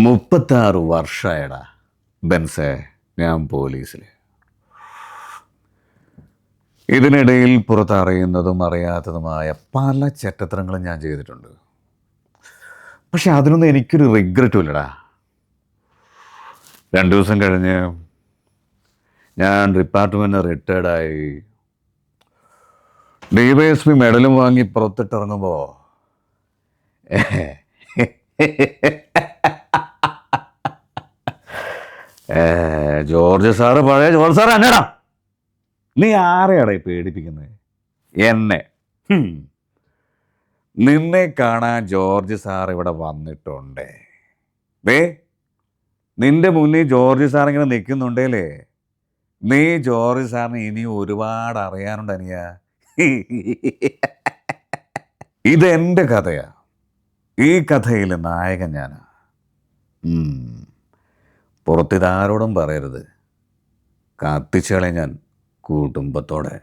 36 വർഷമായടാ ബെൻസേ ഞാൻ പോലീസിൽ. ഇതിനിടയിൽ പുറത്തറിയുന്നതും അറിയാത്തതുമായ പല ചെറ്റത്തരങ്ങളും ഞാൻ ചെയ്തിട്ടുണ്ട്. പക്ഷെ അതിനൊന്നും എനിക്കൊരു റിഗ്രറ്റും ഇല്ലടാ. 2 ദിവസം കഴിഞ്ഞ് ഞാൻ ഡിപ്പാർട്ട്മെൻറ്റ് റിട്ടയർഡായി DYSP മെഡലും വാങ്ങി പുറത്തിട്ടിറങ്ങുമ്പോൾ ജോർജ് സാറ് പഴയ ജോർജ് സാർ എന്നടാ. നീ ആരെയാടാ ഈ പേടിപ്പിക്കുന്നത്? എന്നെ. നിന്നെ കാണാൻ ജോർജ് സാർ ഇവിടെ വന്നിട്ടുണ്ടേ. നിന്റെ മുന്നിൽ ജോർജ് സാർ ഇങ്ങനെ നിൽക്കുന്നുണ്ടേലേ, നീ ജോർജ് സാറിന് ഇനി ഒരുപാട് അറിയാനുണ്ട് അനിയ. ഇതെൻ്റെ കഥയാ. ഈ കഥയിലെ നായകൻ ഞാനാ. പുറത്തിതാരോടും പറയരുത്. കത്തിച്ചളെ ഞാൻ കുടുംബത്തോടെ.